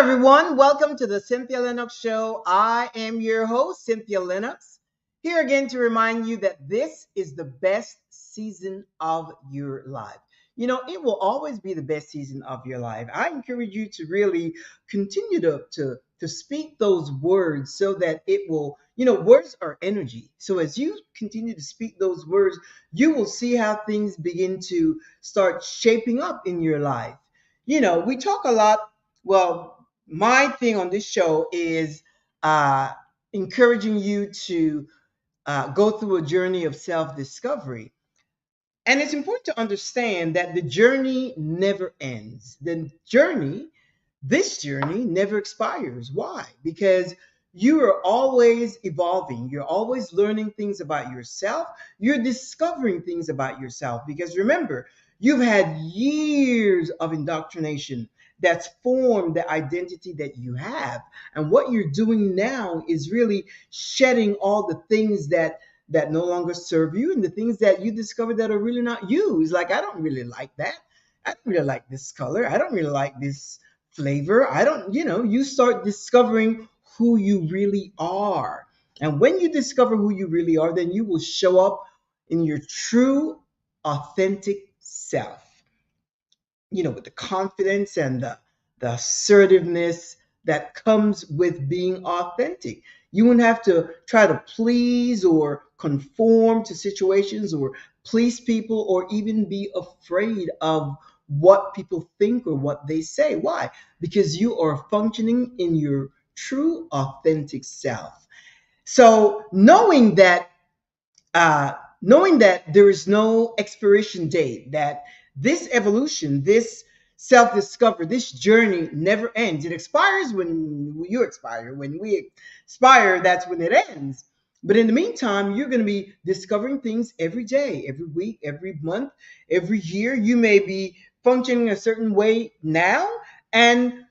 everyone. Welcome to the Cynthia Linox Show. I am your host, Cynthia Linox, here again to remind you that this is the best season of your life. It will always be the best season of your life. I encourage you to really continue to speak those words so that it will, words are energy. So as you continue to speak those words, you will see how things begin to start shaping up in your life. We talk a lot. Well, my thing on this show is uh, encouraging you to go through a journey of self discovery. And it's important to understand that the journey never ends. This journey never expires. Why? Because you are always evolving. You're always learning things about yourself. You're discovering things about yourself. Because remember, you've had years of indoctrination that's formed the identity that you have. And what you're doing now is really shedding all the things that no longer serve you and the things that you discover that are really not you. It's like, I don't really like that. I don't really like this color. I don't really like this flavor. I don't, you start discovering who you really are. And when you discover who you really are, then you will show up in your true, authentic self, with the confidence and the assertiveness that comes with being authentic. You wouldn't have to try to please or conform to situations or please people or even be afraid of what people think or what they say. Why? Because you are functioning in your true, authentic self. So knowing that there is no expiration date, that this evolution, this self-discovery, this journey never ends. It expires when you expire. When we expire, that's when it ends. But in the meantime, you're going to be discovering things every day, every week, every month, every year. You may be functioning a certain way now, and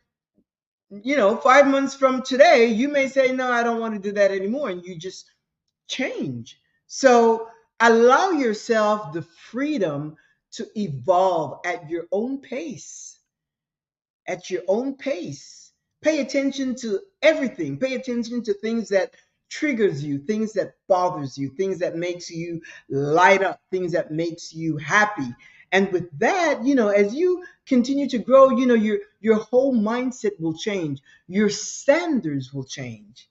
5 months from today, you may say, no, I don't want to do that anymore. And you just change. So allow yourself the freedom to evolve at your own pace. At your own pace. Pay attention to everything. Pay attention to things that triggers you, things that bothers you, things that makes you light up, things that makes you happy. And with that, as you continue to grow, your whole mindset will change. Your standards will change.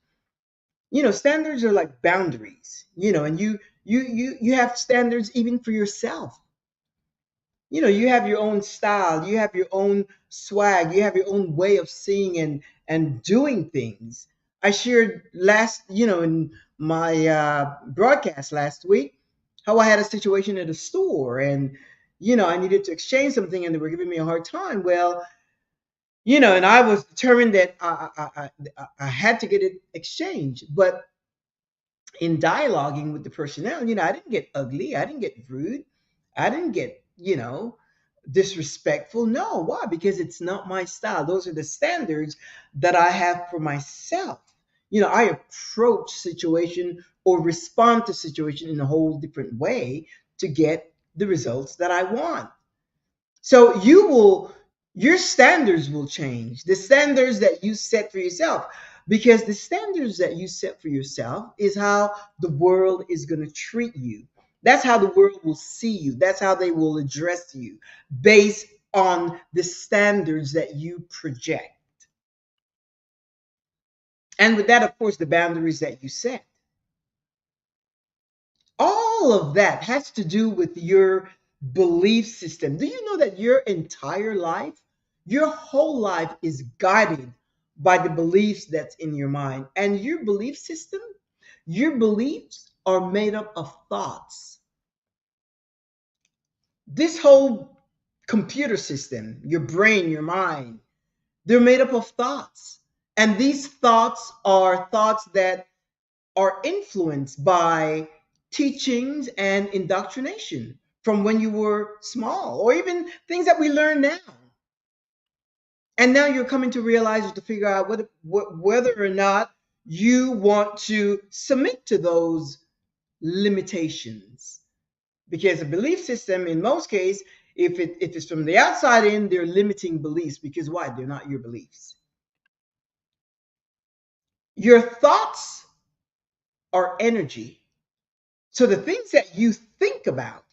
Standards are like boundaries, and you have standards even for yourself. You have your own style, you have your own swag, you have your own way of seeing and doing things. I shared in my broadcast last week how I had a situation at a store, and I needed to exchange something and they were giving me a hard time. Well, and I was determined that I had to get it exchanged. But in dialoguing with the personnel, I didn't get ugly, I didn't get rude, I didn't get, disrespectful. No, why? Because it's not my style. Those are the standards that I have for myself. I approach situation or respond to situation in a whole different way to get the results that I want. So your standards will change. The standards that you set for yourself, because the standards that you set for yourself is how the world is going to treat you. That's how the world will see you. That's how they will address you based on the standards that you project. And with that, of course, the boundaries that you set. All of that has to do with your belief system. Do you know that your entire life, your whole life is guided by the beliefs that's in your mind? And your belief system, your beliefs are made up of thoughts. This whole computer system, your brain, your mind, they're made up of thoughts. And these thoughts are thoughts that are influenced by teachings and indoctrination from when you were small, or even things that we learn now. And now you're coming to realize to figure out whether or not you want to submit to those limitations. Because a belief system, in most cases, if it's from the outside in, they're limiting beliefs. Because why? They're not your beliefs. Your thoughts are energy. So the things that you think about,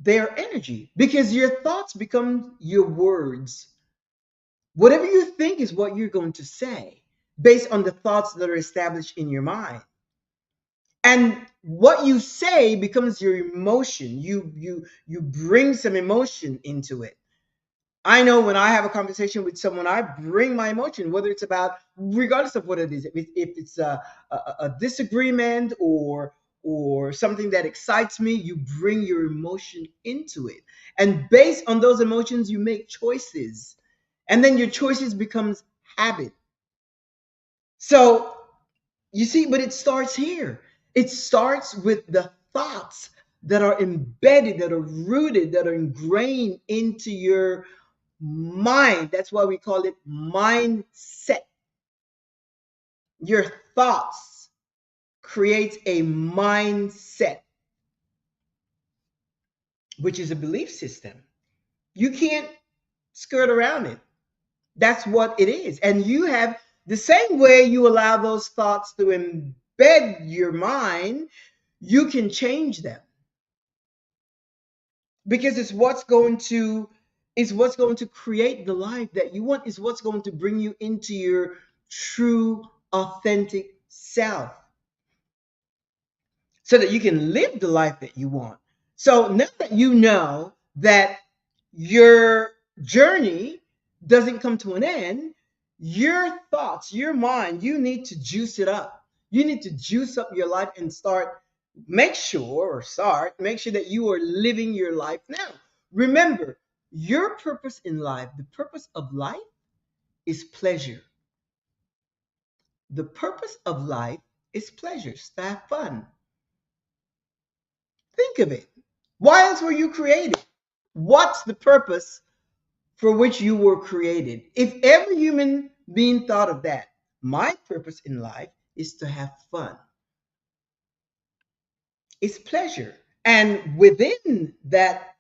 they're energy because your thoughts become your words. Whatever you think is what you're going to say based on the thoughts that are established in your mind. And what you say becomes your emotion. You bring some emotion into it. I know when I have a conversation with someone, I bring my emotion, whether it's about, regardless of what it is, if it's a disagreement or something that excites me, you bring your emotion into it, and based on those emotions, you make choices, and then your choices becomes habit. So you see, but it starts here. It starts with the thoughts that are embedded, that are rooted, that are ingrained into your mind. That's why we call it mindset. Your thoughts create a mindset, which is a belief system. You can't skirt around it. That's what it is. And you have the same way you allow those thoughts to embed your mind, you can change them because it's what's going to create the life that you want, is what's going to bring you into your true authentic self so that you can live the life that you want. So now that you know that your journey doesn't come to an end, your thoughts, your mind, you need to juice it up. You need to juice up your life and make sure that you are living your life now. Remember, your purpose in life, the purpose of life is pleasure. The purpose of life is pleasure. To have fun. Think of it. Why else were you created? What's the purpose for which you were created? If every human being thought of that, my purpose in life is to have fun, it's pleasure. And within that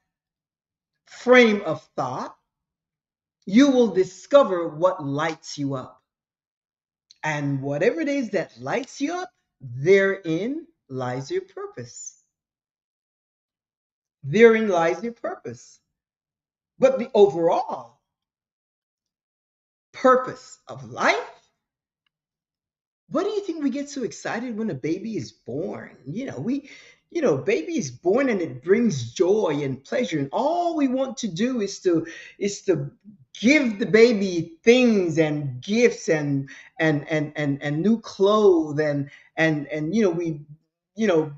frame of thought, you will discover what lights you up. And whatever it is that lights you up, therein lies your purpose. Therein lies your purpose. But the overall purpose of life, what do you think we get so excited when a baby is born? Baby is born and it brings joy and pleasure, and all we want to do is to give the baby things and gifts and new clothes and we you know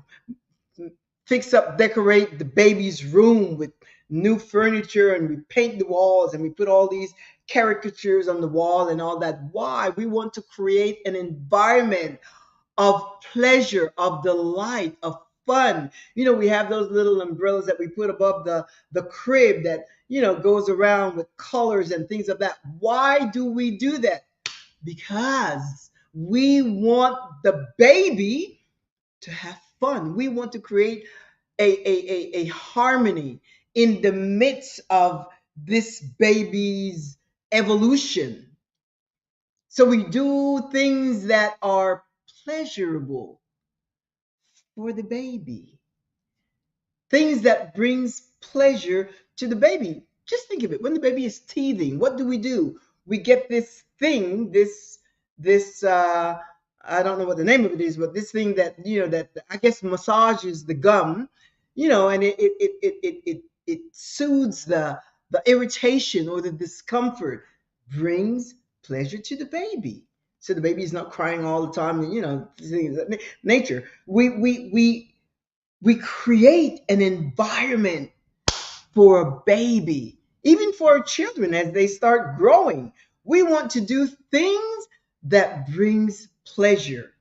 fix up, decorate the baby's room with new furniture, and we paint the walls and we put all these caricatures on the wall and all that. Why? We want to create an environment of pleasure, of delight, of fun. We have those little umbrellas that we put above the crib that goes around with colors and things of that. Why do we do that? Because we want the baby to have fun. We want to create a harmony in the midst of this baby's evolution. So we do things that are pleasurable for the baby, things that brings pleasure to the baby. Just think of it. When the baby is teething, what do? We get this thing, this I don't know what the name of it is, but this thing that that I guess massages the gum, and it soothes the irritation or the discomfort, brings pleasure to the baby. So the baby is not crying all the time, things of that nature. We create an environment for a baby, even for our children as they start growing. We want to do things that brings pleasure.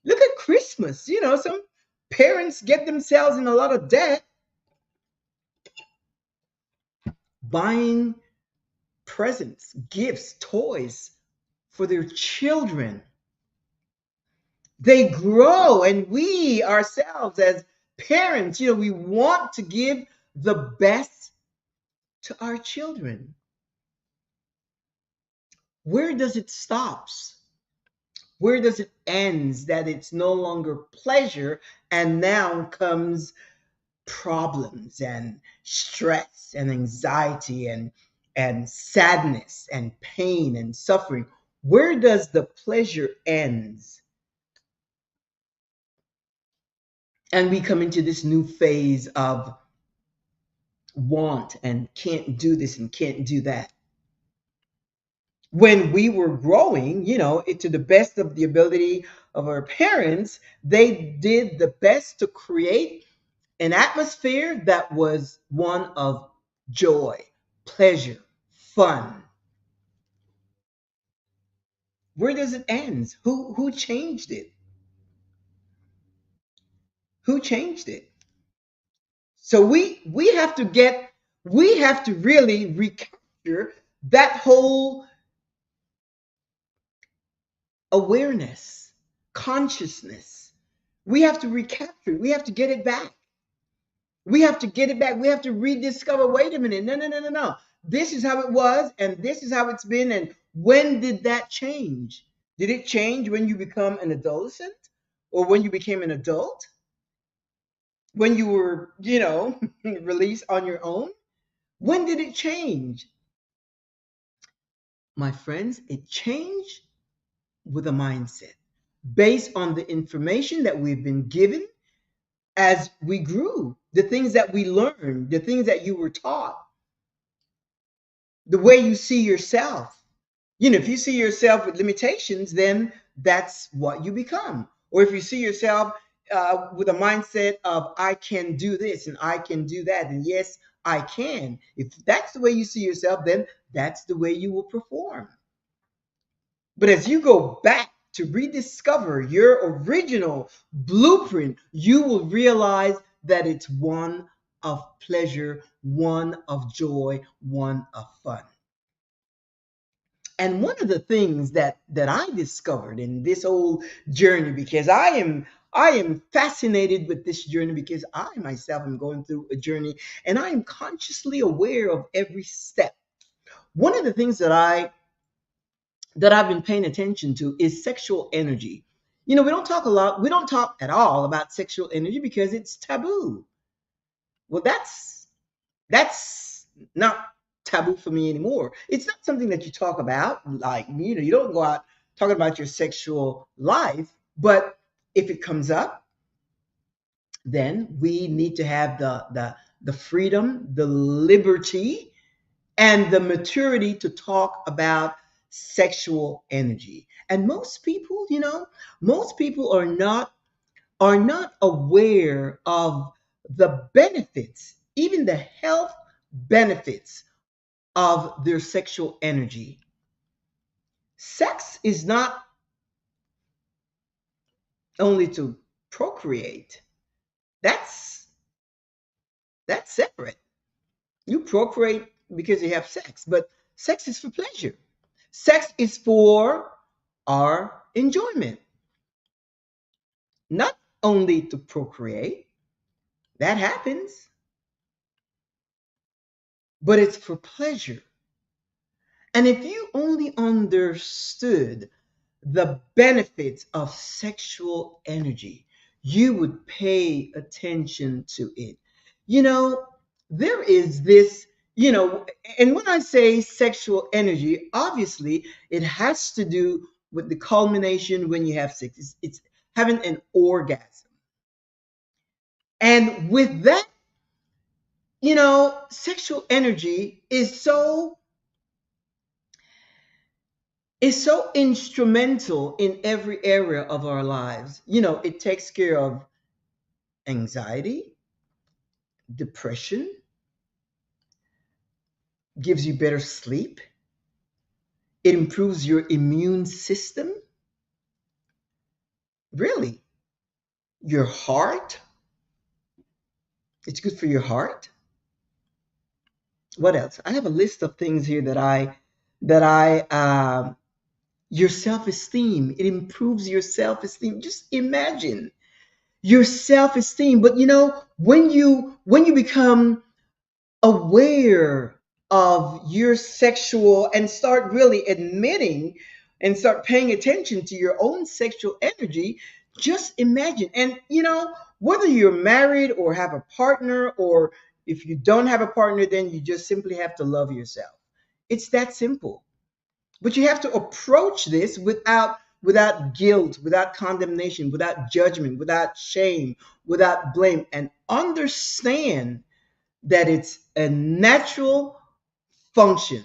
Look at Christmas. Some parents get themselves in a lot of debt buying presents, gifts, toys for their children. They grow, and we ourselves as parents, we want to give the best to our children. Where does it stops? Where does it ends that it's no longer pleasure and now comes problems and stress and anxiety and sadness and pain and suffering? Where does the pleasure ends and we come into this new phase of want and can't do this and can't do that? When we were growing, to the best of the ability of our parents, they did the best to create an atmosphere that was one of joy, pleasure, fun. Where does it end? Who changed it? Who changed it? So we have to really recapture that whole awareness, consciousness. We have to recapture it. We have to get it back. We have to get it back. We have to rediscover. Wait a minute. No, no, no, no, no. This is how it was, and this is how it's been. And when did that change? Did it change when you become an adolescent, or when you became an adult? When you were, released on your own? When did it change? My friends, it changed with a mindset based on the information that we've been given as we grew, the things that we learned, the things that you were taught, the way you see yourself. If you see yourself with limitations, then that's what you become. Or if you see yourself with a mindset of, I can do this and I can do that, and yes, I can. If that's the way you see yourself, then that's the way you will perform. But as you go back to rediscover your original blueprint, you will realize that it's one of pleasure, one of joy, one of fun. And one of the things that I discovered in this whole journey, because I am fascinated with this journey, because I myself am going through a journey and I am consciously aware of every step. One of the things that I've been paying attention to is sexual energy. We don't talk at all about sexual energy because it's taboo. Well, that's not taboo for me anymore. It's not something that you talk about. Like, you don't go out talking about your sexual life, but if it comes up, then we need to have the freedom, the liberty, and the maturity to talk about sexual energy. And most people are not aware of the benefits, even the health benefits of their sexual energy. Sex is not only to procreate. That's that's separate. You procreate because you have sex, but sex is for pleasure. Sex is for our enjoyment, not only to procreate. That happens, but it's for pleasure. And if you only understood the benefits of sexual energy, you would pay attention to it. You know, there is this, and when I say sexual energy, obviously it has to do with the culmination when you have sex. It's having an orgasm. And with that, sexual energy is so instrumental in every area of our lives. It takes care of anxiety, depression, gives you better sleep, it improves your immune system, really, your heart. It's good for your heart. What else? I have a list of things here that I your self-esteem. It improves your self-esteem. Just imagine your self-esteem. But when you become aware of your sexual and start really admitting and start paying attention to your own sexual energy, just imagine. And whether you're married or have a partner, or if you don't have a partner, then you just simply have to love yourself. It's that simple. But you have to approach this without guilt, without condemnation, without judgment, without shame, without blame, and understand that it's a natural function.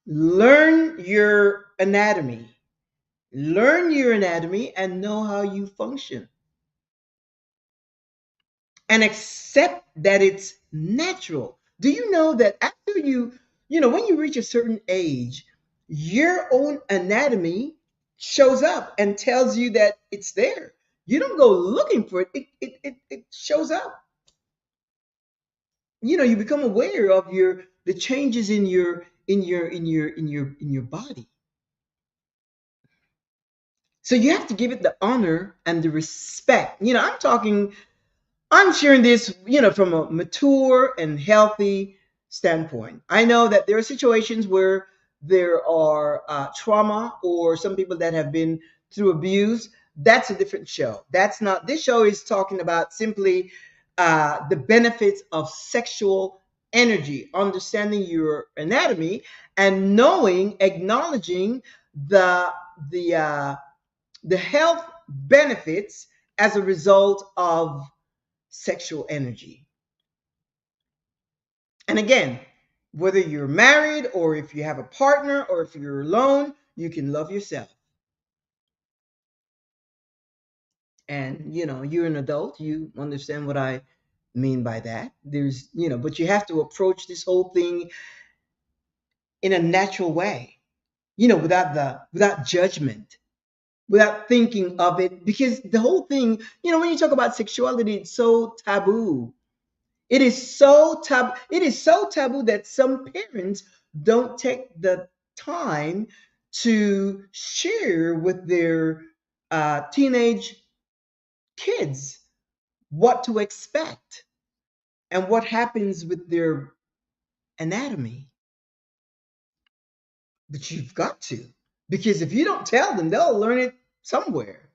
Learn your anatomy. Learn your anatomy and know how you function. And accept that it's natural. Do you know that after when you reach a certain age, your own anatomy shows up and tells you that it's there. You don't go looking for it. It shows up. You become aware of the changes in your body. So you have to give it the honor and the respect. I'm sharing this, from a mature and healthy standpoint. I know that there are situations where there are trauma, or some people that have been through abuse. That's a different show. That's not, this show is talking about simply the benefits of sexual energy, understanding your anatomy, and knowing, acknowledging the the uh, the health benefits as a result of sexual energy. And again, whether you're married or if you have a partner or if you're alone, you can love yourself. And you're an adult, you understand what I mean by that. But you have to approach this whole thing in a natural way, without judgment, without thinking of it, because the whole thing, when you talk about sexuality, it's so taboo. It is so taboo that some parents don't take the time to share with their teenage kids what to expect and what happens with their anatomy. But you've got to, because if you don't tell them, they'll learn it somewhere.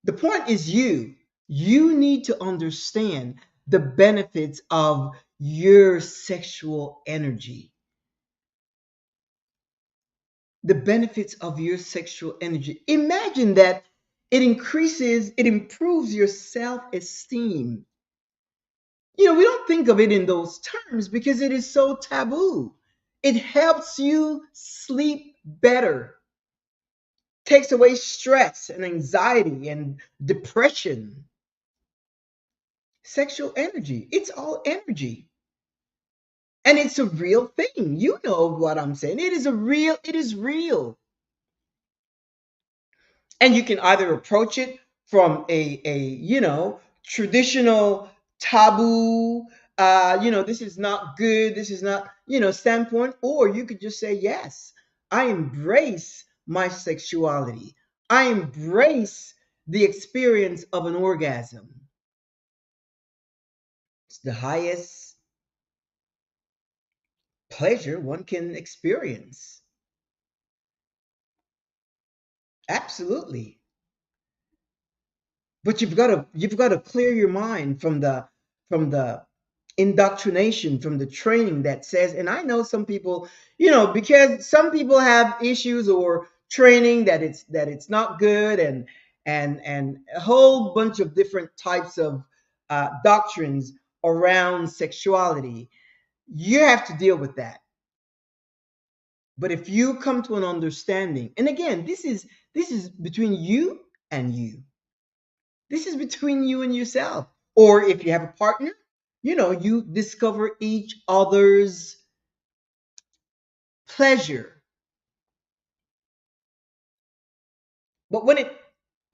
The point is you. You need to understand the benefits of your sexual energy. The benefits of your sexual energy. Imagine that it improves your self esteem. We don't think of it in those terms because it is so taboo. It helps you sleep better, takes away stress and anxiety and depression. Sexual energy, it's all energy. And it's a real thing. You know what I'm saying. It is real. And you can either approach it from a traditional taboo, this is not good, this is not, standpoint, or you could just say, yes, I embrace my sexuality. I embrace the experience of an orgasm. It's the highest pleasure one can experience. Absolutely. But you've got to clear your mind from the indoctrination, from the training that says, and I know some people, because some people have issues or training that it's not good, and a whole bunch of different types of doctrines around sexuality. You have to deal with that. But if you come to an understanding, and again, this is between you and you. This is between you and yourself. Or if you have a partner, you discover each other's pleasure. But when it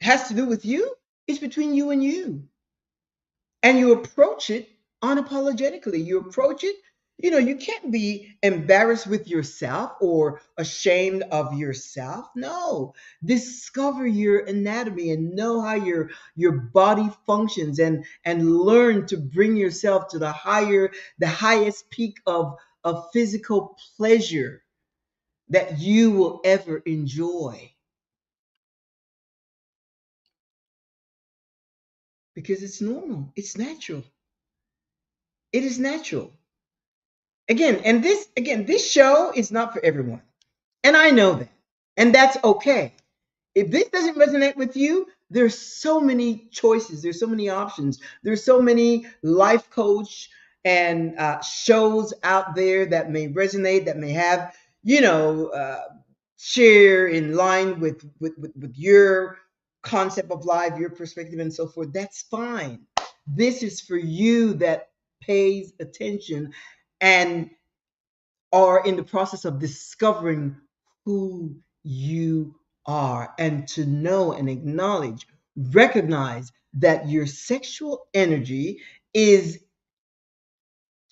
has to do with you, it's between you and you. And you approach it unapologetically. You approach it, you can't be embarrassed with yourself or ashamed of yourself. No, discover your anatomy and know how your body functions, and learn to bring yourself to the highest peak of physical pleasure. that you will ever enjoy, because it's normal, it's natural. It is natural. This show is not for everyone. And I know that. And that's okay. If this doesn't resonate with you, there's so many choices, there's so many options, there's so many life coach and shows out there that may resonate, that may have, you know, share in line with your concept of life, your perspective, and so forth. That's fine. This is for you that pays attention and are in the process of discovering who you are, and to know and acknowledge, recognize that your sexual energy is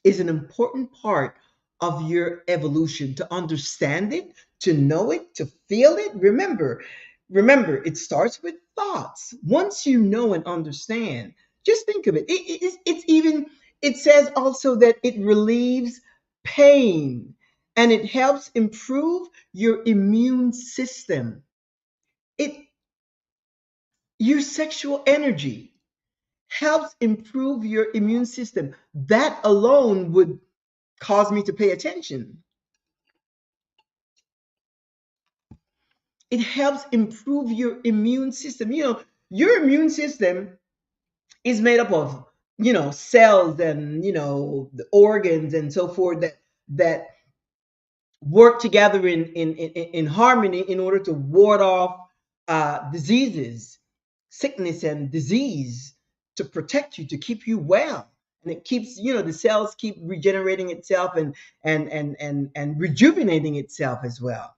is an important part of your evolution. To understand it, to know it, to feel it. Remember, it starts with thoughts. Once you know and understand, just think of it. It's even, it says also that it relieves pain and it helps improve your immune system. It Your sexual energy helps improve your immune system. That alone would cause me to pay attention. It helps improve your immune system. Your immune system is made up of, cells and, the organs and so forth that work together in harmony in order to ward off diseases, sickness and disease, to protect you, to keep you well. And it keeps, the cells keep regenerating itself and rejuvenating itself as well.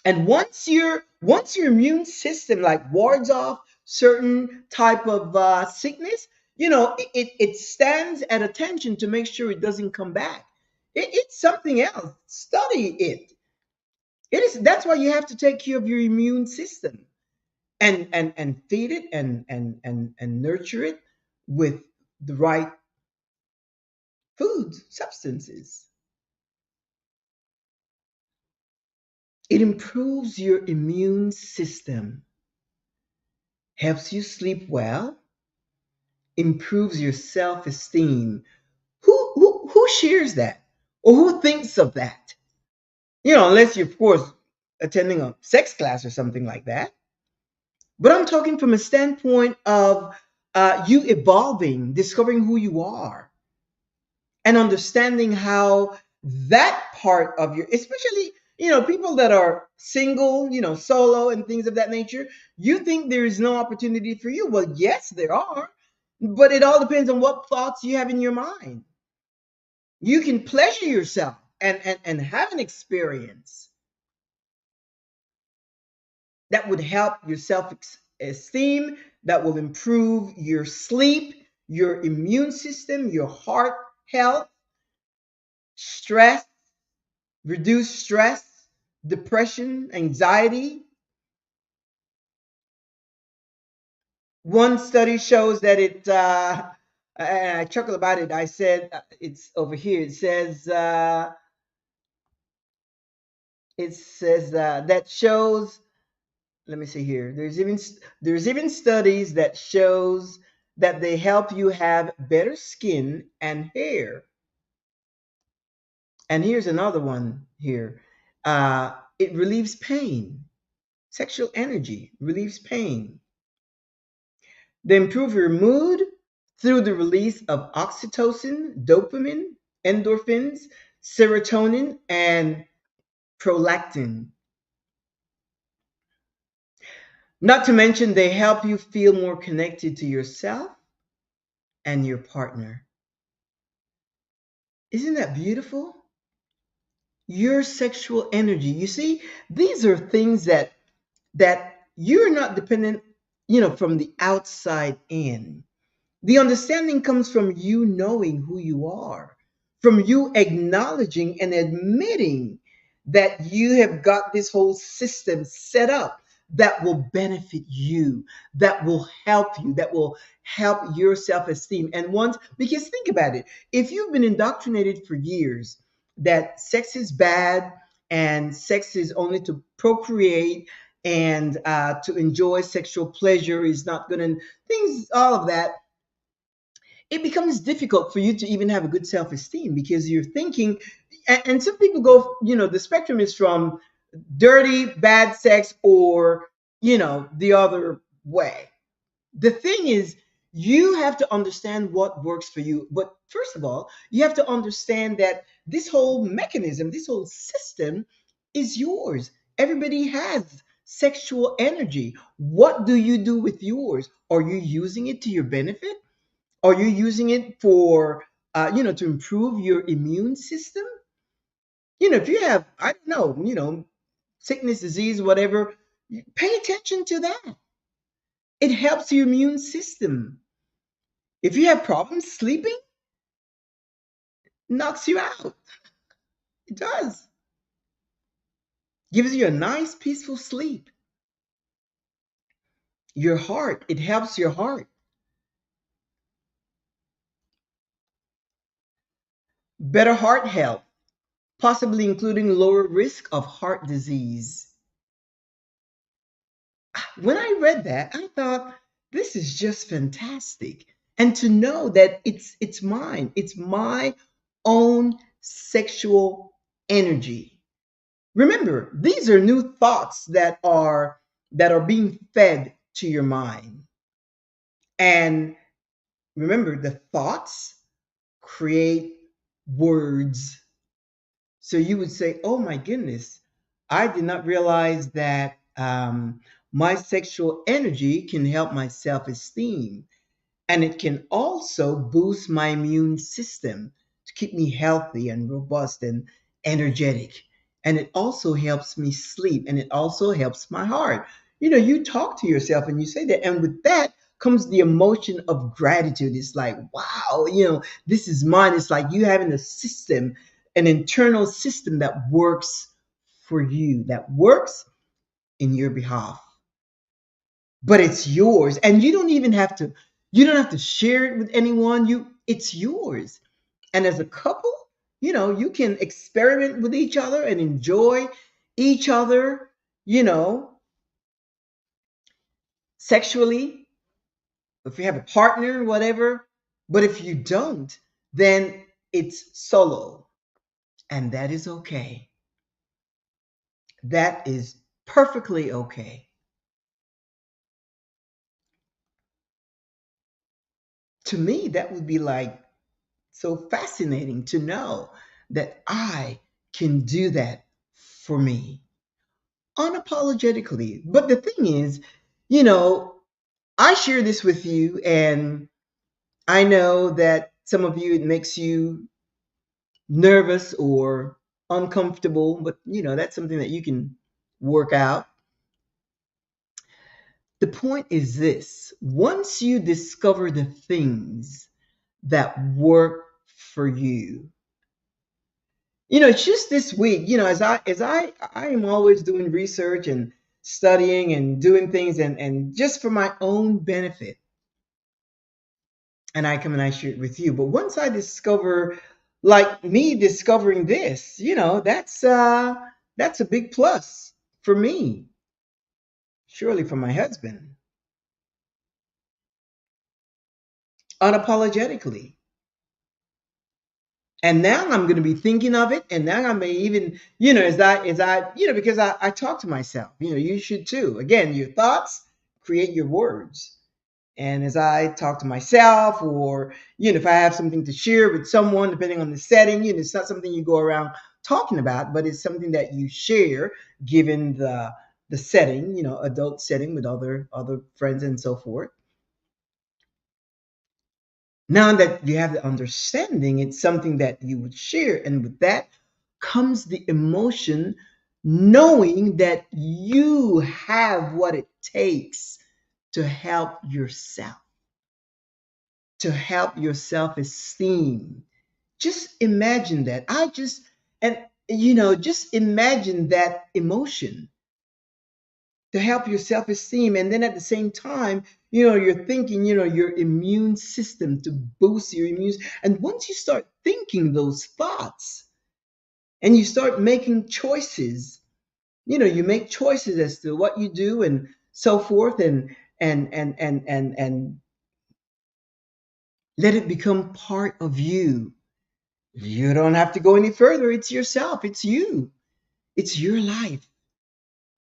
And once your immune system like wards off certain type of sickness, it stands at attention to make sure it doesn't come back. It's something else. Study it. It is. That's why you have to take care of your immune system and feed it and nurture it with the right foods, substances. It improves your immune system, helps you sleep well, improves your self-esteem. Who shares that, or who thinks of that? Unless you're, of course, attending a sex class or something like that. But I'm talking from a standpoint of you evolving, discovering who you are, and understanding how that part of your, especially, people that are single, solo and things of that nature. You think there is no opportunity for you. Well, yes, there are, but it all depends on what thoughts you have in your mind. You can pleasure yourself and have an experience that would help your self-esteem, that will improve your sleep, your immune system, your heart health, stress, reduce stress, depression, anxiety. One study shows that and I chuckle about it. I said, it's over here. It says that shows. Let me see here. There's even studies that shows that they help you have better skin and hair. And here's another one here. It relieves pain. Sexual energy relieves pain. They improve your mood through the release of oxytocin, dopamine, endorphins, serotonin, and prolactin. Not to mention, they help you feel more connected to yourself and your partner. Isn't that beautiful? Your sexual energy. You see, these are things that you're not dependent, from the outside in. The understanding comes from you knowing who you are, from you acknowledging and admitting that you have got this whole system set up that will benefit you, that will help you, that will help your self esteem. And once, because think about it, if you've been indoctrinated for years that sex is bad, and sex is only to procreate and to enjoy sexual pleasure is not going to, things, all of that, it becomes difficult for you to even have a good self-esteem because you're thinking, and some people go, the spectrum is from dirty, bad sex or, the other way. The thing is, you have to understand what works for you. But first of all, you have to understand that this whole mechanism, this whole system is yours. Everybody has sexual energy. What do you do with yours? Are you using it to your benefit? Are you using it for, to improve your immune system? If you have, I don't know, sickness, disease, whatever, pay attention to that. It helps your immune system. If you have problems sleeping, knocks you out. It does. Gives you a nice, peaceful sleep. Your heart, it helps your heart. Better heart health, possibly including lower risk of heart disease. When I read that, I thought, this is just fantastic. And to know that it's mine, it's my own sexual energy. Remember, these are new thoughts that are being fed to your mind. And remember, the thoughts create words. So you would say, "Oh my goodness, I did not realize that my sexual energy can help my self-esteem. And it can also boost my immune system to keep me healthy and robust and energetic. And it also helps me sleep and it also helps my heart." You talk to yourself and you say that. And with that comes the emotion of gratitude. It's like, wow, this is mine. It's like you having a system, an internal system that works for you, that works in your behalf, but it's yours and you don't have to share it with anyone. It's yours. And as a couple, you can experiment with each other and enjoy each other, you know sexually, if you have a partner, whatever. But if you don't, then it's solo, and that is okay. That is perfectly okay. To me, that would be like so fascinating to know that I can do that for me unapologetically. But the thing is, you know, I share this with you, and I know that some of you, it makes you nervous or uncomfortable, but that's something that you can work out. The point is this: once you discover the things that work for you, it's just this week, as I am always doing research and studying and doing things, and just for my own benefit, and I come and I share it with you. But once I discover, like me discovering this, that's a big plus for me, surely for my husband, unapologetically. And now I'm going to be thinking of it, and now I may even, because I talk to myself. You should too. Again, your thoughts create your words. And as I talk to myself, or if I have something to share with someone, depending on the setting, it's not something you go around talking about, but it's something that you share, given the setting, adult setting with other friends and so forth. Now that you have the understanding, it's something that you would share. And with that comes the emotion, knowing that you have what it takes to help yourself, to help your self esteem. Just imagine that. Just imagine that emotion to help your self esteem. And then at the same time, you're thinking, your immune system, to boost your immune. And once you start thinking those thoughts, and you start making choices. You make choices as to what you do and so forth, and let it become part of you. You don't have to go any further. It's yourself. It's you. It's your life.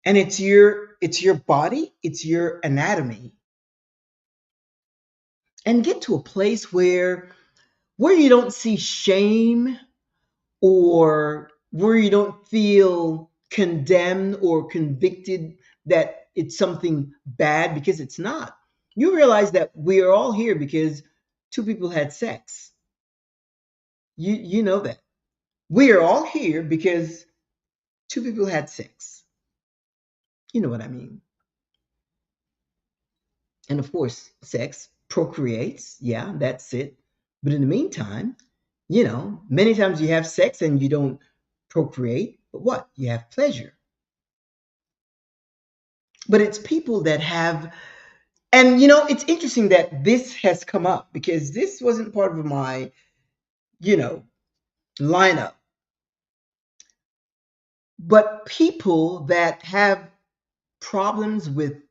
And it's your body, it's your anatomy. And get to a place where you don't see shame, or where you don't feel condemned or convicted that it's something bad, because it's not. You realize that we are all here because two people had sex. You know that. We are all here because two people had sex. You know what I mean? And of course, sex procreates. Yeah, that's it. But in the meantime, many times you have sex and you don't procreate, but what? You have pleasure. But it's people that have, and it's interesting that this has come up because this wasn't part of my, you know, lineup. But people that have problems with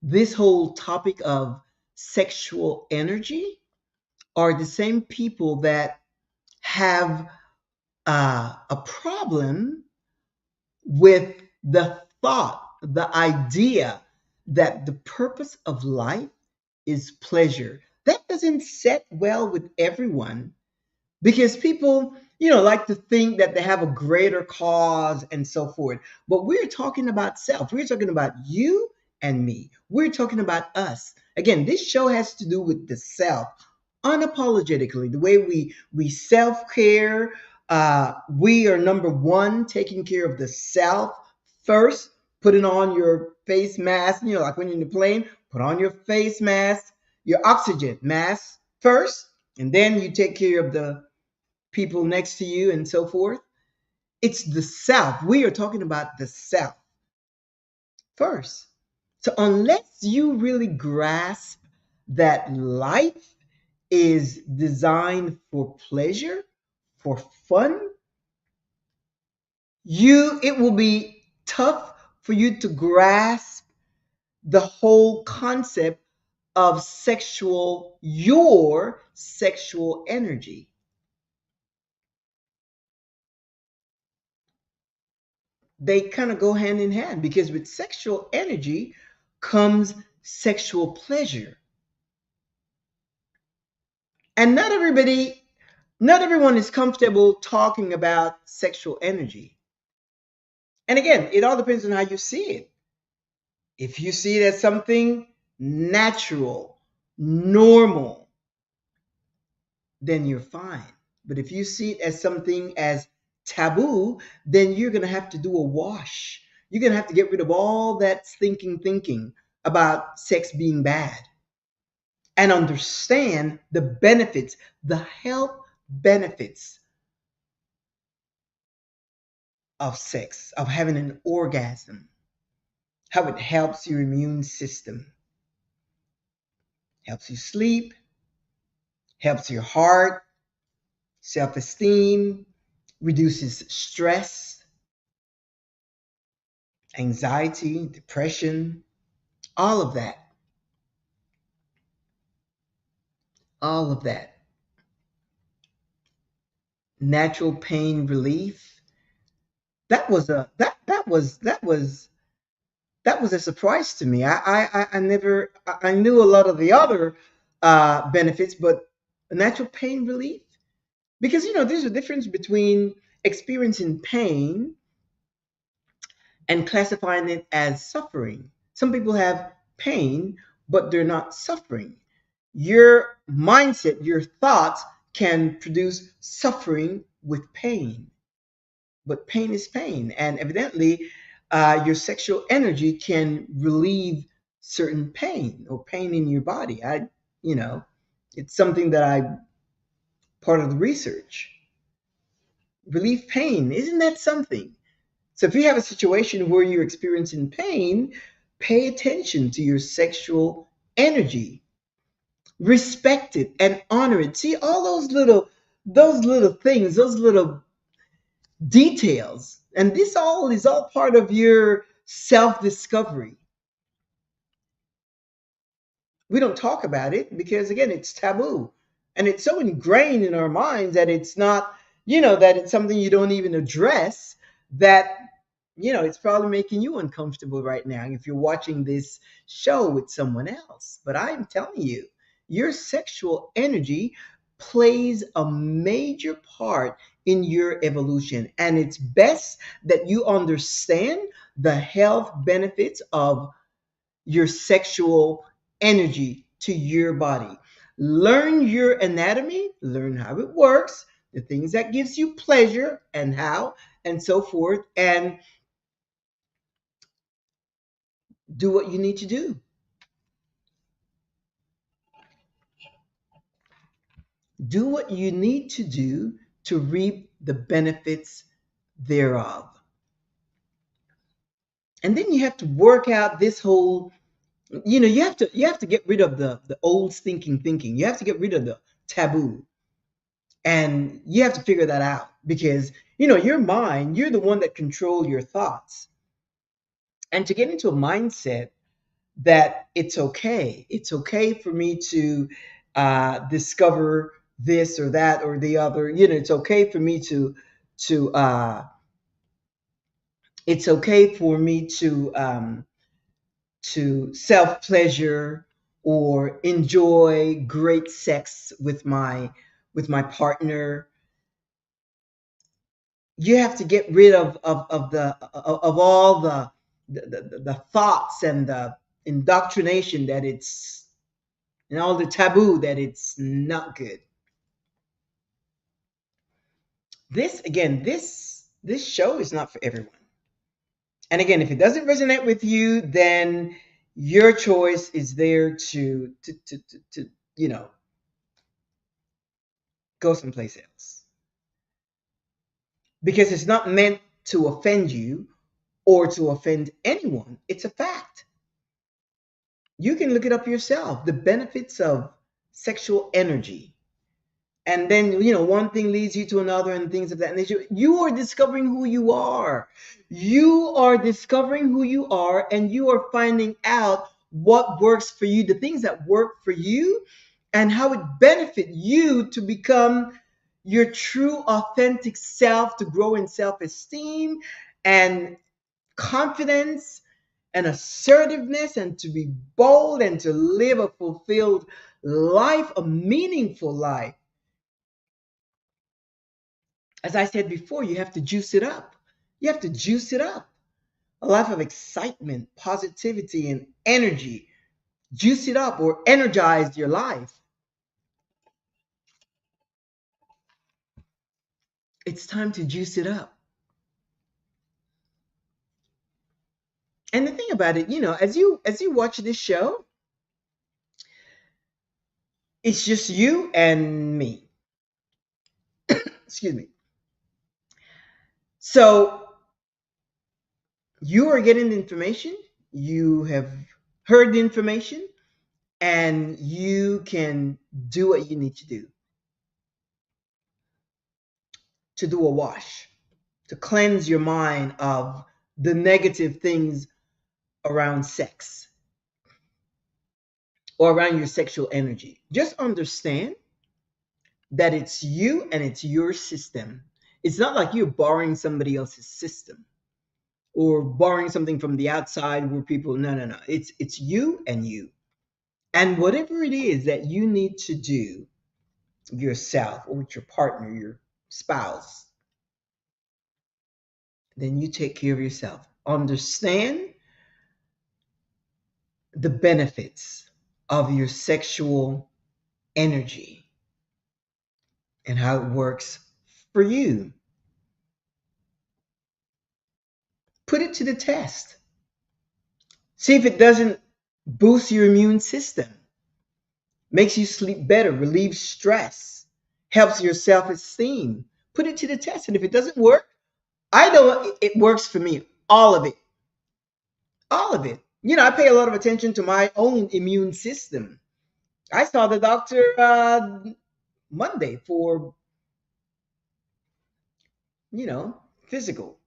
this whole topic of sexual energy are the same people that have a problem with the thought, the idea that the purpose of life is pleasure. That doesn't set well with everyone, because people like to think that they have a greater cause and so forth. But we're talking about self. We're talking about you and me. We're talking about us. Again, this show has to do with the self, unapologetically, the way we self-care. We are number one, taking care of the self first, putting on your face mask, like when you're in the plane, put on your face mask, your oxygen mask first, and then you take care of the people next to you and so forth. It's the self. We are talking about the self first. So unless you really grasp that life is designed for pleasure, for fun, it will be tough for you to grasp the whole concept of your sexual energy. They kind of go hand in hand, because with sexual energy comes sexual pleasure. And not everyone is comfortable talking about sexual energy. And again, it all depends on how you see it. If you see it as something natural, normal, then you're fine. But if you see it as something as taboo, then you're going to have to do a wash. You're going to have to get rid of all that thinking about sex being bad, and understand the benefits, the health benefits of sex, of having an orgasm, how it helps your immune system, helps you sleep, helps your heart, self esteem, reduces stress, anxiety, depression, all of that. All of that. Natural pain relief. That was a surprise to me. I never I knew a lot of the other benefits, but natural pain relief, because there's a difference between experiencing pain and classifying it as suffering. Some people have pain, but they're not suffering. Your mindset, your thoughts can produce suffering with pain, but pain is pain. And evidently, your sexual energy can relieve certain pain or pain in your body. You know, it's something that I part of the research. Relieve pain, isn't that something? So if you have a situation where you're experiencing pain, pay attention to your sexual energy. Respect it and honor it. See all those little things, those little details. And this all is all part of your self discovery. We don't talk about it because, again, it's taboo. And it's so ingrained in our minds that it's not, that it's something you don't even address, that, it's probably making you uncomfortable right now if you're watching this show with someone else. But I'm telling you, your sexual energy plays a major part in your evolution. And it's best that you understand the health benefits of your sexual energy to your body. Learn your anatomy, learn how it works, the things that gives you pleasure and how and so forth, and do what you need to do. Do what you need to do to reap the benefits thereof. And then you have to work out this whole, you have to get rid of the old stinking thinking. You have to get rid of the taboo. And you have to figure that out because, your mind, you're the one that control your thoughts. And to get into a mindset that it's okay for me to discover this or that or the other. It's okay for me to it's okay for me to self pleasure or enjoy great sex with my partner. You have to get rid of all the thoughts and the indoctrination that it's and all the taboo that it's not good. This show is not for everyone. And again, if it doesn't resonate with you, then your choice is there to go someplace else, because it's not meant to offend you or to offend anyone. It's a fact. You can look it up yourself. The benefits of sexual energy. And then, one thing leads you to another and things of that nature. You are discovering who you are. You are discovering who you are, and you are finding out what works for you, the things that work for you, and how it benefit you to become your true, authentic self, to grow in self-esteem and confidence and assertiveness, and to be bold and to live a fulfilled life, a meaningful life. As I said before, you have to juice it up. You have to juice it up. A life of excitement, positivity, and energy. Juice it up or energize your life. It's time to juice it up. And the thing about it, as you watch this show, it's just you and me. Excuse me. So you are getting the information, you have heard the information, and you can do what you need to do a wash, to cleanse your mind of the negative things around sex or around your sexual energy. Just understand that it's you and it's your system. It's not like you're borrowing somebody else's system or borrowing something from the outside where people, no, no, no. It's you and you. And whatever it is that you need to do yourself or with your partner, your spouse, then you take care of yourself. Understand the benefits of your sexual energy and how it works for you. Put it to the test. See if it doesn't boost your immune system, makes you sleep better, relieves stress, helps your self esteem. Put it to the test. And if it doesn't work, I know it works for me. All of it. All of it. I pay a lot of attention to my own immune system. I saw the doctor Monday for, physical.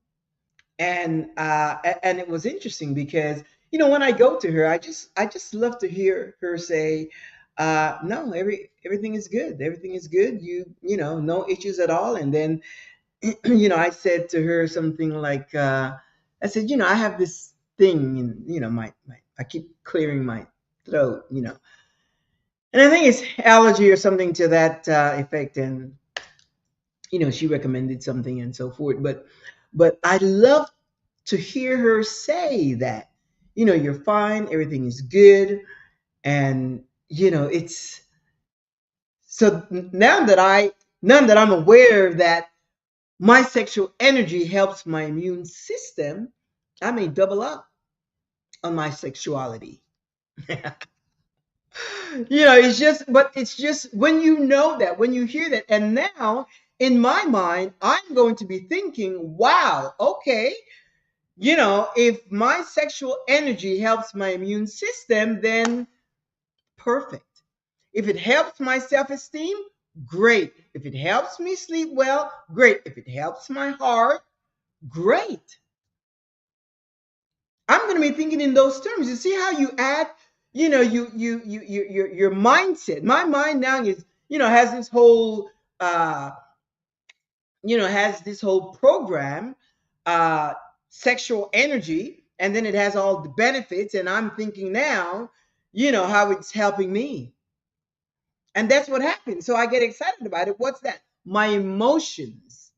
And it was interesting because when I go to her, I just love to hear her say, no, everything is good, everything is good, no issues at all. And then I said to her something like, I said, I have this thing, and my I keep clearing my throat, and I think it's allergy or something to that effect. And she recommended something and so forth. But I love to hear her say that, you're fine, everything is good. And it's so now that I'm aware that my sexual energy helps my immune system, I may double up on my sexuality. It's just when you know that, when you hear that. And now in my mind, I'm going to be thinking, wow, okay, if my sexual energy helps my immune system, then perfect. If it helps my self esteem, great. If it helps me sleep well, great. If it helps my heart, great. I'm going to be thinking in those terms. You see how you add, your mindset. My mind now is, has this whole, uh, has this whole program, uh, sexual energy, and then it has all the benefits. And I'm thinking now, how it's helping me. And that's what happens. So I get excited about it. What's that? My emotions.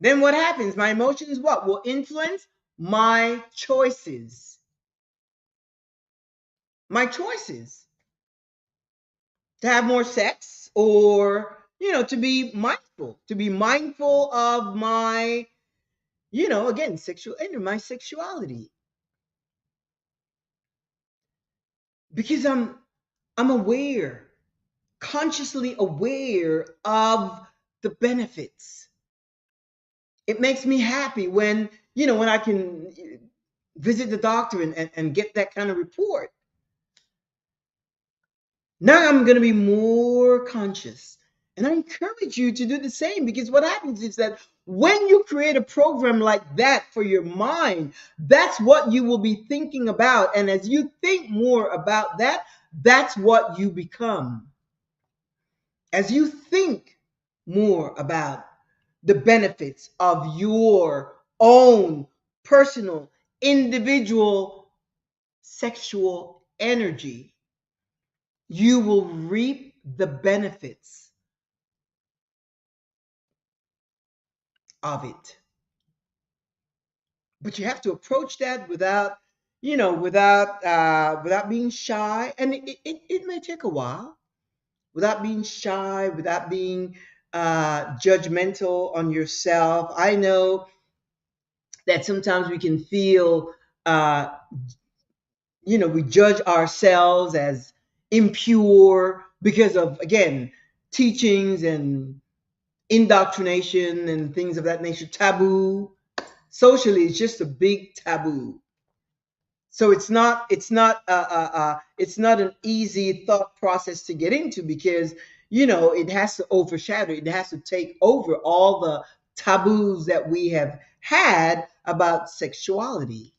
Then what happens? My emotions what? Will influence my choices. My choices to have more sex, or, to be mindful of my, again, sexual energy, my sexuality. Because I'm aware, consciously aware of the benefits. It makes me happy when I can visit the doctor and get that kind of report. Now I'm going to be more conscious. And I encourage you to do the same, because what happens is that when you create a program like that for your mind, that's what you will be thinking about. And as you think more about that, that's what you become. As you think more about the benefits of your own personal, individual sexual energy, you will reap the benefits of it. But you have to approach that without being shy. And it may take a while, without being shy, without being judgmental on yourself. I know that sometimes we can feel, uh, we judge ourselves as impure because of, again, teachings and indoctrination and things of that nature, taboo. Socially, it's just a big taboo. So it's not an easy thought process to get into, because it has to overshadow, it has to take over all the taboos that we have had about sexuality.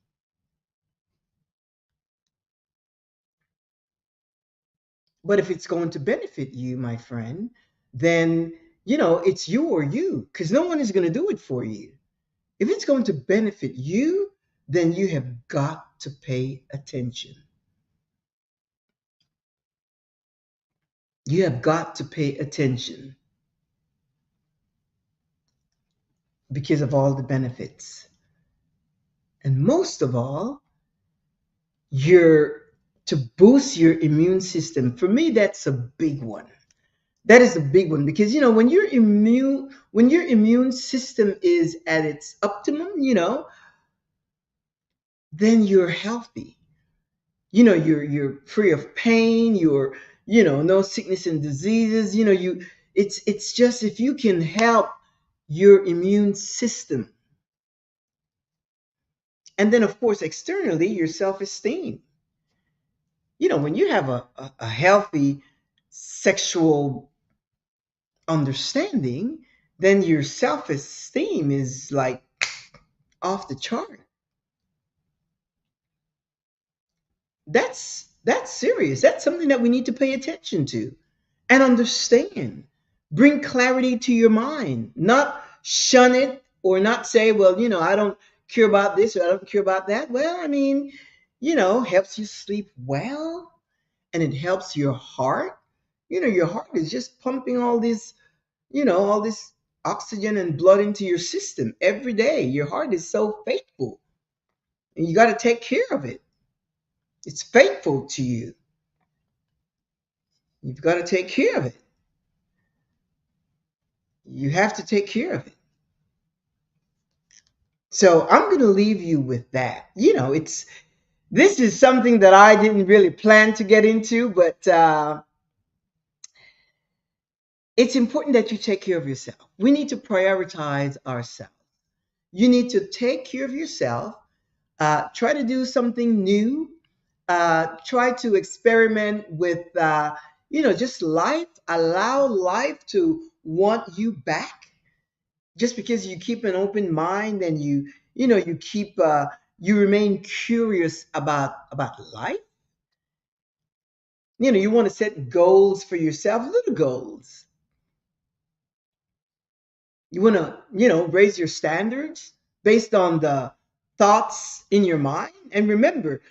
But if it's going to benefit you, my friend, then it's you or you, because no one is going to do it for you. If it's going to benefit you, then you have got to pay attention. You have got to pay attention, because of all the benefits. And most of all, you're to boost your immune system. For me, that's a big one. That is a big one, because when your immune system is at its optimum, then you're healthy. You're free of pain, you're, no sickness and diseases, it's just, if you can help your immune system. And then, of course, externally, your self-esteem. When you have a healthy sexual understanding, then your self-esteem is like off the chart. That's serious. That's something that we need to pay attention to and understand. Bring clarity to your mind, not shun it or not say, well, I don't care about this or I don't care about that. Well, I mean, helps you sleep well and it helps your heart. Your heart is just pumping all this oxygen and blood into your system every day. Your heart is so faithful and you got to take care of it. It's faithful to you. You've got to take care of it. You have to take care of it. So I'm going to leave you with that. It's this is something that I didn't really plan to get into, but it's important that you take care of yourself. We need to prioritize ourselves. You need to take care of yourself. Try to do something new. Try to experiment with, just life. Allow life to want you back. Just because you keep an open mind and you keep, you remain curious about life. You want to set goals for yourself, little goals. You want to, raise your standards based on the thoughts in your mind. And remember,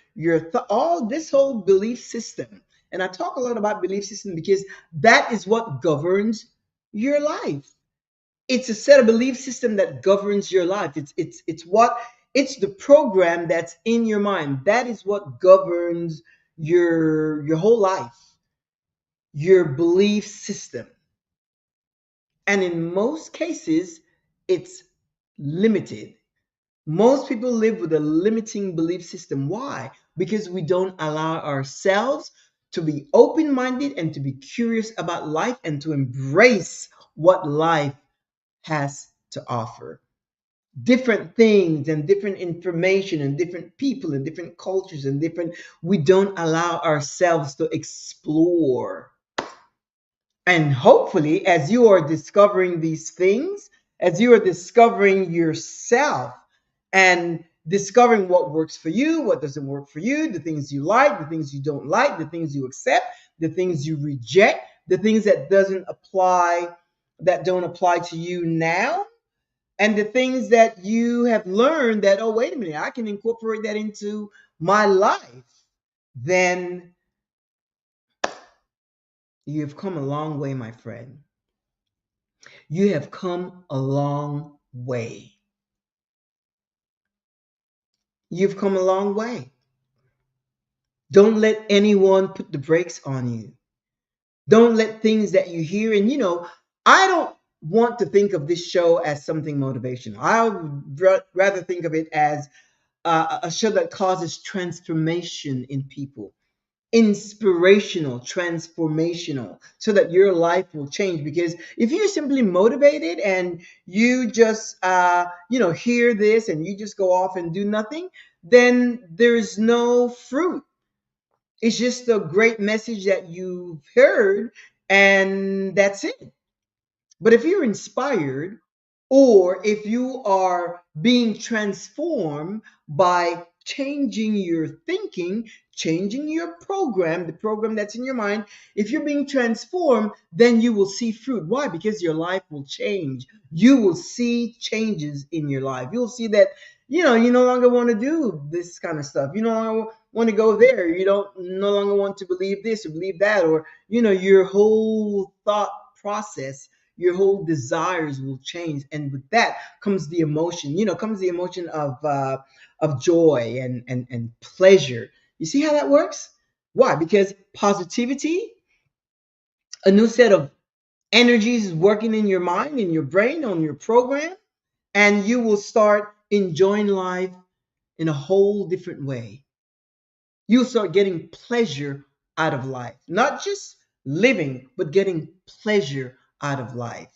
all this whole belief system. And I talk a lot about belief system because that is what governs your life. It's a set of belief system that governs your life. It's the program that's in your mind. That is what governs your whole life. Your belief system. And in most cases, it's limited. Most people live with a limiting belief system. Why? Because we don't allow ourselves to be open minded and to be curious about life and to embrace what life has to offer. Different things and different information and different people and different cultures and different, we don't allow ourselves to explore. And hopefully, as you are discovering these things, as you are discovering yourself and discovering what works for you, what doesn't work for you, the things you like, the things you don't like, the things you accept, the things you reject, the things that don't apply to you now, and the things that you have learned that, oh, wait a minute, I can incorporate that into my life, then you have come a long way, my friend. You have come a long way. You've come a long way. Don't let anyone put the brakes on you. Don't let things that you hear, and I don't want to think of this show as something motivational. I would rather think of it as a show that causes transformation in people, inspirational, transformational, so that your life will change. Because if you're simply motivated and you just, hear this and you just go off and do nothing, then there's no fruit. It's just a great message that you've heard, and that's it. But if you're inspired or if you are being transformed by changing your thinking, changing your program, the program that's in your mind, if you're being transformed, then you will see fruit. Why? Because your life will change. You will see changes in your life. You'll see that, you no longer want to do this kind of stuff. You no longer want to go there. You don't no longer want to believe this or believe that, or, your whole thought process, your whole desires will change, and with that comes the emotion, comes the emotion of joy and pleasure. You see how that works? Why? Because positivity, a new set of energies is working in your mind, in your brain, on your program, and you will start enjoying life in a whole different way. You'll start getting pleasure out of life, not just living, but getting pleasure out of life.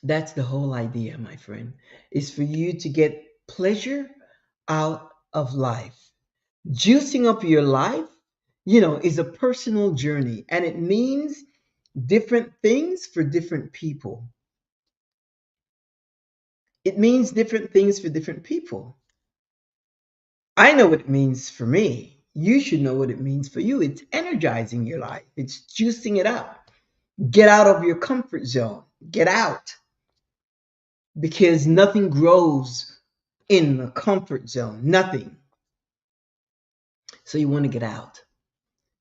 That's the whole idea, my friend, is for you to get pleasure out of life. Juicing up your life, is a personal journey, and it means different things for different people. It means different things for different people. I know what it means for me. You should know what it means for you. It's energizing your life, it's juicing it up. Get out of your comfort zone. Get out, because nothing grows in the comfort zone. Nothing. So you want to get out.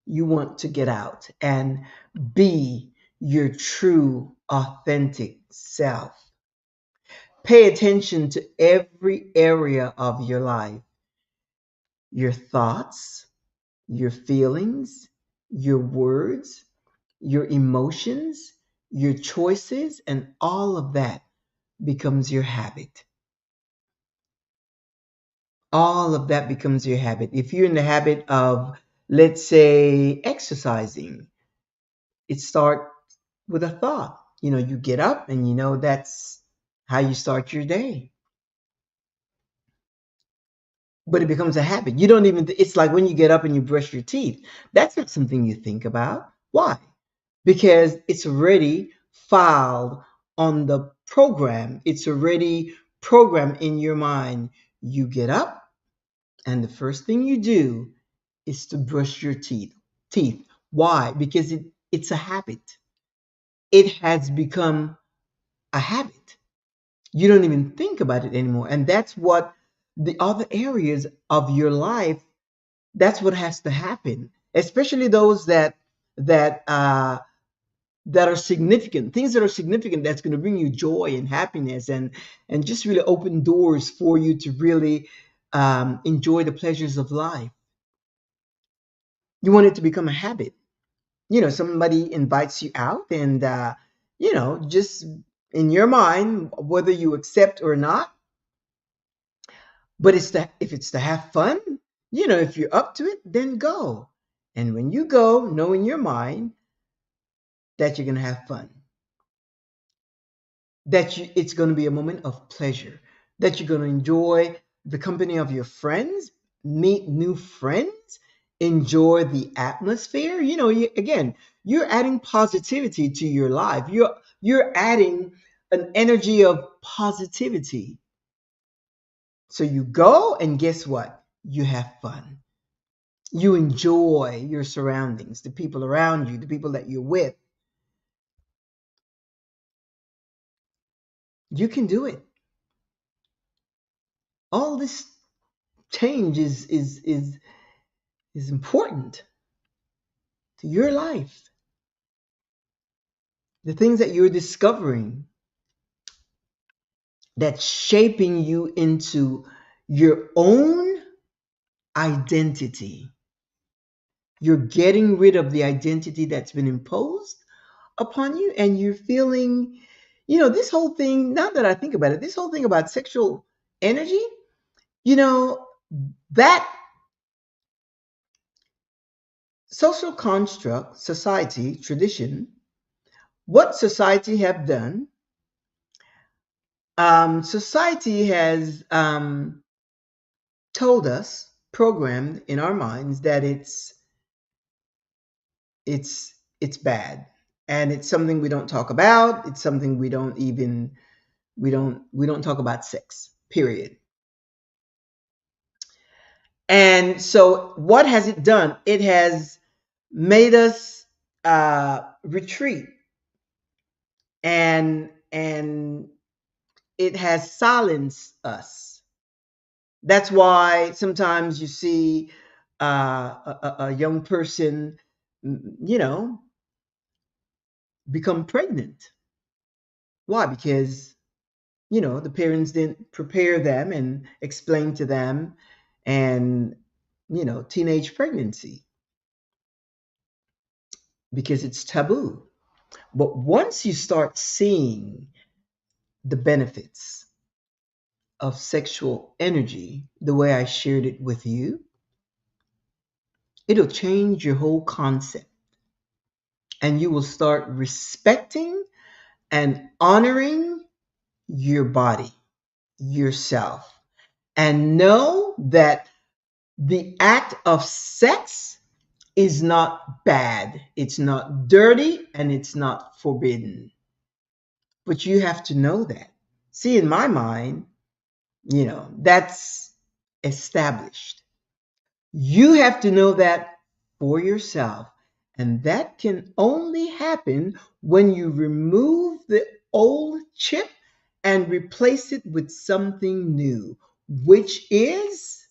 You want to get out and be your true, authentic self. Pay attention to every area of your life, your thoughts, your feelings, your words, your emotions, your choices, and all of that becomes your habit. All of that becomes your habit. If you're in the habit of, let's say, exercising, it starts with a thought. You get up and that's how you start your day. But it becomes a habit. You don't even, it's like when you get up and you brush your teeth. That's not something you think about. Why? Because it's already filed on the program. It's already programmed in your mind. You get up, and the first thing you do is to brush your Teeth. Why? Because it's a habit. It has become a habit. You don't even think about it anymore. And that's what the other areas of your life, that's what has to happen. Especially those that uh that are significant, things that are significant, that's going to bring you joy and happiness, and just really open doors for you to really enjoy the pleasures of life. You want it to become a habit. Somebody invites you out, and just in your mind, whether you accept or not, but if it's to have fun, if you're up to it, then go. And when you go, know in your mind that you're going to have fun, it's going to be a moment of pleasure, that you're going to enjoy the company of your friends, meet new friends, enjoy the atmosphere. Again, you're adding positivity to your life. You're adding an energy of positivity. So you go, and guess what? You have fun. You enjoy your surroundings, the people around you, the people that you're with. You can do it. All this change is important to your life. The things that you're discovering, that's shaping you into your own identity. You're getting rid of the identity that's been imposed upon you, and you're feeling, this whole thing, now that I think about it, this whole thing about sexual energy, you know, that social construct, society, tradition, what society have done, society has told us, programmed in our minds, that it's bad, and it's something we don't talk about. It's something we don't talk about sex. Period. And so, what has it done? It has made us retreat, and it has silenced us. That's why sometimes you see a young person, you know, become pregnant. Why? Because, the parents didn't prepare them and explain to them, and, teenage pregnancy, because it's taboo. But once you start seeing the benefits of sexual energy the way I shared it with you, it'll change your whole concept. And you will start respecting and honoring your body, yourself, and know that The act of sex is not bad, it's not dirty, and it's not forbidden. But you have to know that. See, in my mind, that's established. You have to know that for yourself. And that can only happen when you remove the old chip and replace it with something new, which is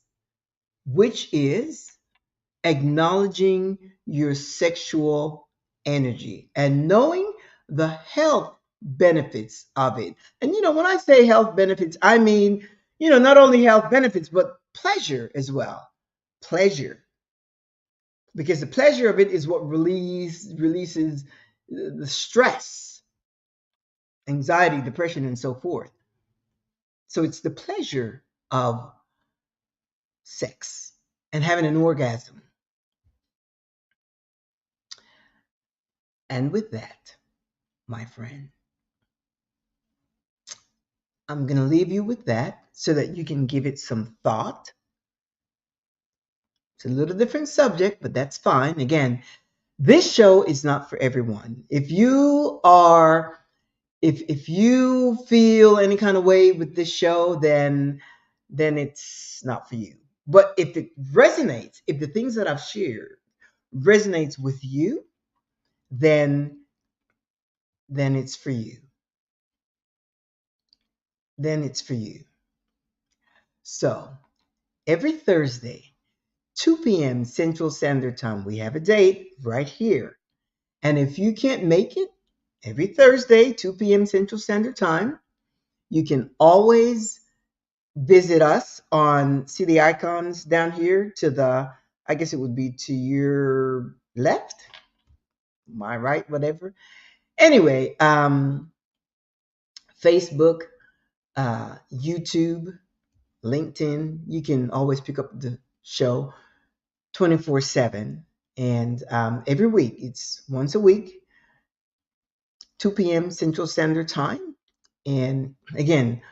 acknowledging your sexual energy and knowing the health benefits of it. And when I say health benefits, I mean, not only health benefits, but pleasure as well. Pleasure. Because the pleasure of it is what releases the stress, anxiety, depression, and so forth. So it's the pleasure of sex and having an orgasm. And with that, my friend, I'm going to leave you with that so that you can give it some thought. It's a little different subject, but that's fine. Again, this show is not for everyone. If you feel any kind of way with this show, then it's not for you. But if it resonates, if the things that I've shared resonates with you, then it's for you. Then it's for you. So every Thursday, 2 p.m. Central Standard Time, we have a date right here. And if you can't make it every Thursday, 2 p.m. Central Standard Time, you can always visit us see the icons down here I guess it would be to your left, my right, whatever. Anyway, Facebook, YouTube, LinkedIn, you can always pick up the show 24/7. And every week, it's once a week, 2 p.m. Central Standard Time. And again,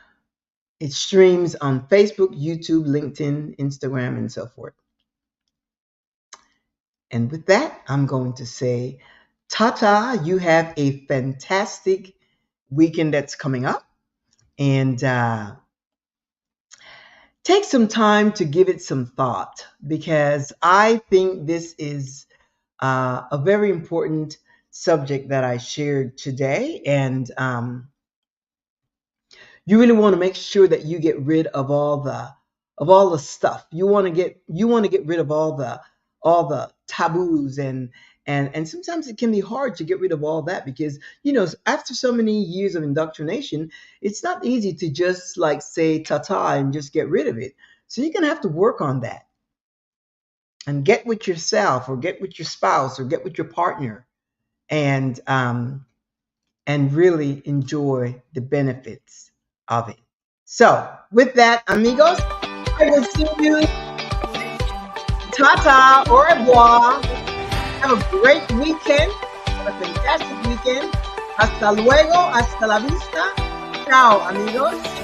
it streams on Facebook, YouTube, LinkedIn, Instagram, and so forth. And with that, I'm going to say, ta-ta, you have a fantastic weekend that's coming up. And take some time to give it some thought, because I think this is a very important subject that I shared today. And you really want to make sure that you get rid of all the stuff. You want to get rid of all the taboos, and sometimes it can be hard to get rid of all that, because after so many years of indoctrination, it's not easy to just like say ta-ta and just get rid of it. So you're going to have to work on that and get with yourself, or get with your spouse, or get with your partner, and really enjoy the benefits of it. So with that, amigos, I will see you. Ta-ta, au revoir. Have a great weekend. Have a fantastic weekend. Hasta luego. Hasta la vista. Ciao, amigos.